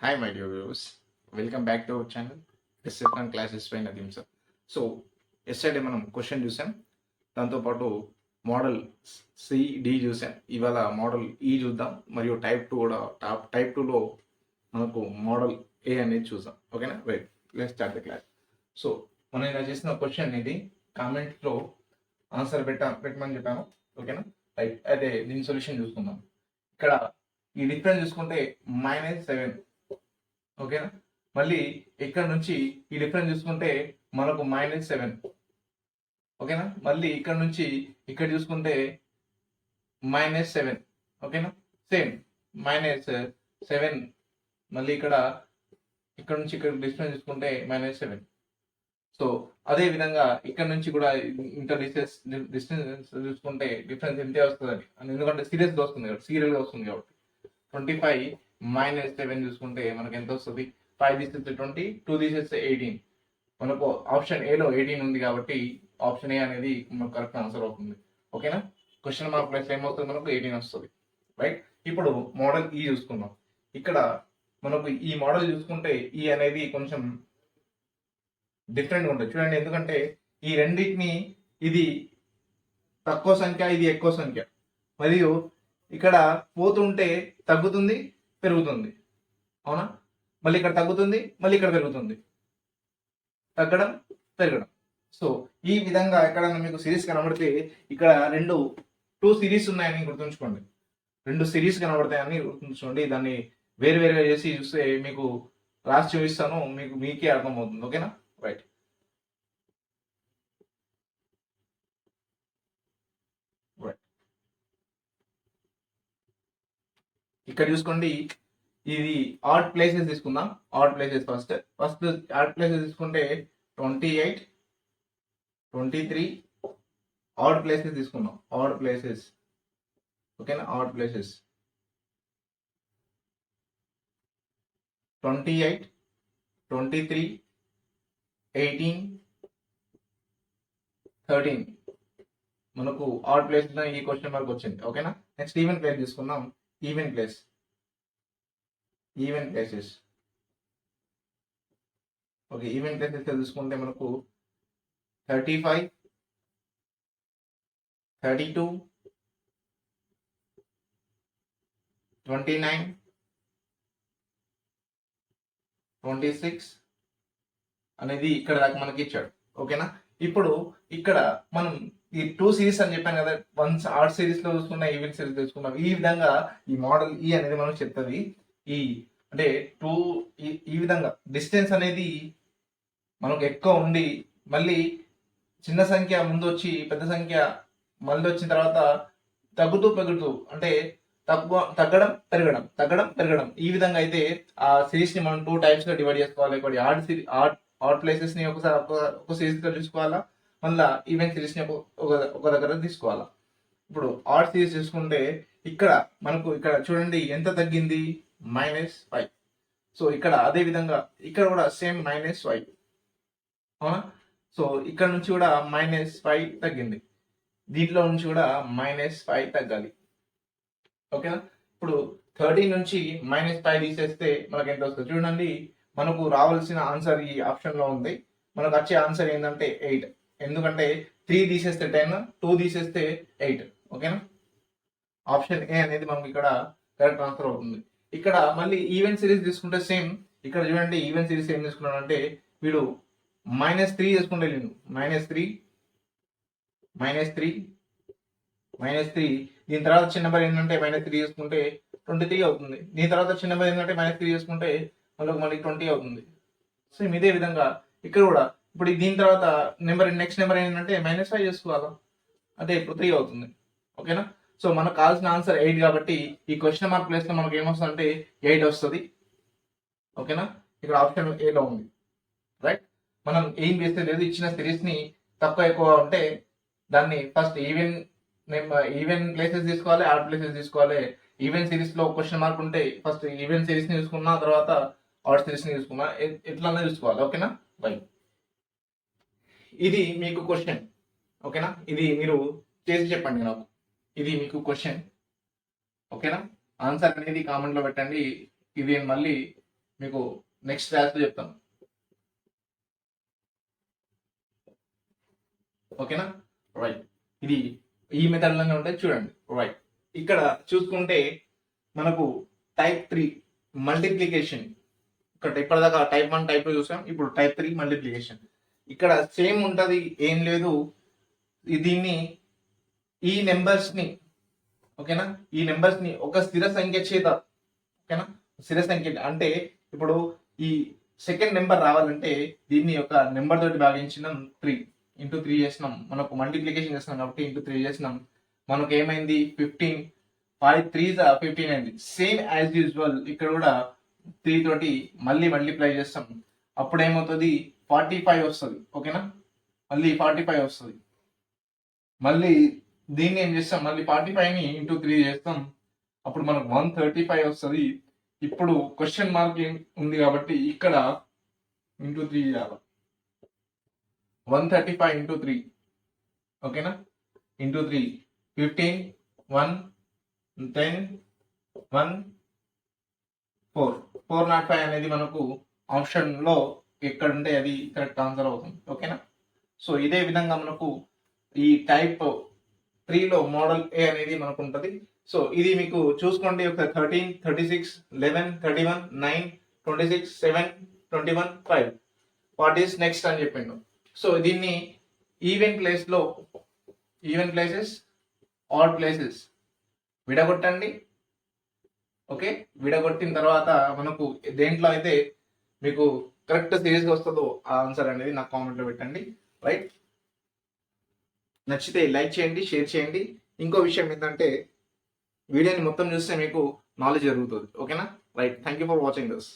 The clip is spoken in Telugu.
Hi, my dear viewers. Welcome back to our channel. Second classes by Nadeem sir. So yesterday మనం క్వశ్చన్ చూసాం, దాంతోపాటు మోడల్ సిడి చూసాం. ఇవాళ మోడల్ ఈ చూద్దాం, మరియు టైప్ 2 కూడా టైప్ 2లో మనకు మోడల్ ఏ అనేది చూద్దాం. ఓకేనా? Right, let's start the class. So మనం ఇలా చేసిన క్వశ్చన్ ఇది కామెంట్లో ఆన్సర్ పెట్టమని చెప్పాను. ఓకేనా? రైట్, అయితే దీని సొల్యూషన్ చూసుకుందాం. ఇక్కడ ఈ డిఫరెన్స్ చూసుకుంటే -7. ఓకేనా? మళ్ళీ ఇక్కడ నుంచి ఈ డిఫరెన్స్ చూసుకుంటే మనకు -7. ఓకేనా? మళ్ళీ ఇక్కడ నుంచి ఇక్కడ చూసుకుంటే -7. ఓకేనా? సేమ్ -7. మళ్ళీ ఇక్కడ నుంచి ఇక్కడ డిఫరెన్స్ చూసుకుంటే -7. సో అదే విధంగా ఇక్కడ నుంచి కూడా ఇంటర్ డిస్టెన్స్ చూసుకుంటే డిఫరెన్స్ ఎంతే వస్తుంది అని, ఎందుకంటే సీరియస్గా వస్తుంది కాబట్టి, సీరియల్గా వస్తుంది కాబట్టి 25 -7 చూసుకుంటే మనకి ఎంత వస్తుంది? 5 తీసేస్తే 20, 2 తీసేస్తే 18. మనకు ఆప్షన్ ఏలో 18 ఉంది కాబట్టి ఆప్షన్ ఏ అనేది మనకు కరెక్ట్ ఆన్సర్ అవుతుంది. ఓకేనా? క్వశ్చన్ మార్క్ ప్లస్ ఏమవుతుంది? మనకు 18 వస్తుంది. రైట్, ఇప్పుడు మోడల్ ఈ చూసుకుందాం. ఇక్కడ మనకు ఈ మోడల్ చూసుకుంటే ఈ అనేది కొంచెం డిఫరెంట్గా ఉంటుంది చూడండి. ఎందుకంటే ఈ రెండింటిని, ఇది తక్కువ సంఖ్య, ఇది ఎక్కువ సంఖ్య, మరియు ఇక్కడ పోతుంటే తగ్గుతుంది, పెరుగుతుంది. అవునా? మళ్ళీ ఇక్కడ తగ్గుతుంది, మళ్ళీ ఇక్కడ పెరుగుతుంది, తగ్గడం, పెరగడం. సో ఈ విధంగా ఎక్కడైనా మీకు సిరీస్ కనబడితే ఇక్కడ 2 సిరీస్ ఉన్నాయని గుర్తుంచుకోండి. 2 సిరీస్ కనబడతాయని గుర్తుంచుకోండి. దాన్ని వేరువేరుగా చేసి చూస్తే మీకు రాసి చూపిస్తాను, మీకే అర్థమవుతుంది. ఓకేనా? రైట్, ఇక్కడ చూసుకోండి. ఇది ఆడ్ ప్లేసెస్ తీసుకుందాం. Odd places first odd places తీసుకుంటే 28, 23 ఆడ్ ప్లేసెస్ తీసుకుందాం. Odd places. ఓకేనా? ఆడ్ ప్లేసెస్ 28, 23, 18, 13 మనకు ఆడ్ ప్లేస్ ఈ క్వశ్చన్ మార్క్ వచ్చింది. ఓకేనా? నెక్స్ట్ ఈవెన్ ప్లేస్ తీసుకుందాం. Even places. Okay, even places తీసుకుంటే మనకు 35, 32, 29, 26 అనేది ఇక్కడ దాకా మనకి ఇచ్చాడు. ఓకేనా? ఇప్పుడు ఇక్కడ మనం ఈ 2 సిరీస్ అని చెప్పాను కదా, వన్స్ ఆర్ట్ సిరీస్ లో చూసుకున్నా, ఈవెంట్ సిరీస్ తీసుకున్నాం. ఈ విధంగా ఈ మోడల్ ఈ అనేది మనం చెప్తుంది. ఈ అంటే 2 ఈ విధంగా డిస్టెన్స్ అనేది మనకు ఎక్కువ ఉండి, మళ్ళీ చిన్న సంఖ్య ముందు వచ్చి పెద్ద సంఖ్య మళ్ళీ వచ్చిన తర్వాత తగ్గుతూ పెరుగుతూ, అంటే తగ్గడం, పెరగడం ఈ విధంగా అయితే ఆ సిరీస్ ని మనం 2 టైప్స్ గా డివైడ్ చేసుకోవాలి. ఒకటి ఆడ్ ప్లేసెస్ ని ఒకసారి ఒక సిరీస్ గా చూసుకోవాలా, మళ్ళీ ఈవెంట్ సిరీస్ ని ఒక దగ్గర తీసుకోవాలా. ఇప్పుడు ఆడ్ సిరీస్ చూసుకుంటే ఇక్కడ మనకు ఇక్కడ చూడండి ఎంత తగ్గింది? -5. సో ఇక్కడ అదే విధంగా ఇక్కడ కూడా సేమ్ -5. అవునా? సో ఇక్కడ నుంచి కూడా -5 తగ్గింది, దీంట్లో నుంచి కూడా -5 తగ్గాలి. ఓకేనా? ఇప్పుడు 13 నుంచి -5 తీసేస్తే మనకు ఎంత వస్తుంది? చూడండి, మనకు రావాల్సిన ఆన్సర్ ఈ ఆప్షన్ లో ఉంది. మనకు వచ్చే ఆన్సర్ ఏంటంటే 8. ఎందుకంటే 3 తీసేస్తే 10, 2 తీసేస్తే 8. ఓకేనా? ఆప్షన్ ఏ అనేది మనకి ఇక్కడ కరెక్ట్ ఆన్సర్ అవుతుంది. ఇక్కడ మళ్ళీ ఈవెంట్ సిరీస్ తీసుకుంటే సేమ్. ఇక్కడ చూడండి, ఈవెంట్ సిరీస్ ఏం తీసుకున్నాడు అంటే వీడు -3 తీసుకుంటే నేను -3 దీని తర్వాత చిన్న నెంబర్ ఏంటంటే -3 చేసుకుంటే 23 అవుతుంది. దీని తర్వాత చిన్న నెంబర్ ఏంటంటే -3 చేసుకుంటే మళ్ళీ 20 అవుతుంది. సేమ్ ఇదే విధంగా ఇక్కడ కూడా ఇప్పుడు దీని తర్వాత నెక్స్ట్ నెంబర్ ఏంటంటే -5 చేసుకోవాలా, అంటే ఇప్పుడు 3 అవుతుంది. ఓకేనా? సో మనకు కావాల్సిన ఆన్సర్ 8 కాబట్టి ఈ క్వశ్చన్ మార్క్ ప్లేస్ లో మనకు ఏమొస్తుంది అంటే 8 వస్తుంది. ఓకేనా? ఇక్కడ ఆప్షన్ ఏలో ఉంది. రైట్, మనం ఏం చేస్తే లేదు, ఇచ్చిన సిరీస్ ని తక్కువ ఎక్కువ ఉంటే దాన్ని ఫస్ట్ ఈవెన్ ప్లేసెస్ తీసుకోవాలి, ఆడ్ ప్లేసెస్ తీసుకోవాలి. ఈవెన్ సిరీస్ లో క్వశ్చన్ మార్క్ ఉంటే ఫస్ట్ ఈవెన్ సిరీస్ ని చూసుకున్నా, తర్వాత ఆడ్ సిరీస్ ని చూసుకున్నా, ఎట్లా చూసుకోవాలి. ఓకేనా? రైట్, ఇది మీకు క్వశ్చన్. ఓకేనా? ఇది మీరు చేసి చెప్పండి నాకు. ఇది మీకు క్వశ్చన్. ఓకేనా? ఆన్సర్ అనేది కామెంట్ లో పెట్టండి. ఇది మళ్ళీ మీకు నెక్స్ట్ క్లాస్లో చెప్తాను. ఓకేనా? రైట్. ఇది ఈ మెథడ్లోనే ఉంటాయి చూడండి. రైట్. ఇక్కడ చూసుకుంటే మనకు టైప్ 3 మల్టిప్లికేషన్, ఇక్కడ ఇప్పటిదాకా టైప్ 1 టైప్ 2 చూసాం, ఇప్పుడు టైప్ 3 మల్టిప్లికేషన్. ఇక్కడ సేమ్ ఉంటుంది, ఏం లేదు. దీన్ని ఈ నెంబర్స్ ని, ఓకేనా, ఈ నెంబర్స్ ని ఒక స్థిర సంఖ్య చేత, ఓకేనా, స్థిర సంఖ్య అంటే ఇప్పుడు ఈ సెకండ్ నెంబర్ రావాలంటే దీన్ని ఒక నెంబర్ తోటి భాగించినాం, 3 ఇంటూ 3 చేసినాం, మనకు మల్టిప్లికేషన్ చేస్తున్నాం కాబట్టి ఇంటూ 3 చేసినాం, మనకు ఏమైంది 15, 5 3s 15 అయింది. సేమ్ యాజ్ యూజువల్ ఇక్కడ కూడా 3 తోటి మళ్ళీ మల్టిప్లై చేస్తాం, అప్పుడు ఏమవుతుంది 45 వస్తుంది. ఓకేనా, మళ్ళీ 45 వస్తుంది. మళ్ళీ దీన్ని ఏం చేస్తాం, మళ్ళీ 45ని ఇంటూ 3 చేస్తాం, అప్పుడు మనకు 135 వస్తుంది. ఇప్పుడు క్వశ్చన్ మార్క్ ఉంది కాబట్టి ఇక్కడ ఇంటూ 3 చేయాలి, 135 ఇంటూ 3, ఓకేనా, ఇంటూ 3 15 1 10 1 4 405 అనేది మనకు ఆప్షన్లో ఎక్కడ ఉంటే అది కరెక్ట్ ఆన్సర్ అవుతుంది. ఓకేనా, సో ఇదే విధంగా మనకు ఈ టైప్ 3లో మోడల్ ఏ అనేది మనకు ఉంటుంది. సో ఇది మీకు చూసుకోండి, ఒక 13 36 11 31 9 26 7 21 5 వాట్ ఈస్ నెక్స్ట్ అని చెప్పిండు. సో దీన్ని ఈవెన్ ప్లేసెస్ ఆడ్ ప్లేసెస్ విడగొట్టండి. ఓకే, విడగొట్టిన తర్వాత మనకు దేంట్లో అయితే మీకు కరెక్ట్ సిరీస్గా వస్తుందో ఆ ఆన్సర్ అనేది నాకు కామెంట్లో పెట్టండి. రైట్, నచ్చితే లైక్ చేయండి, షేర్ చేయండి. ఇంకో విషయం ఏంటంటే వీడియోని మొత్తం చూస్తే మీకు నాలెడ్జ్ జరుగుతుంది. ఓకేనా? Right, thank you for watching this.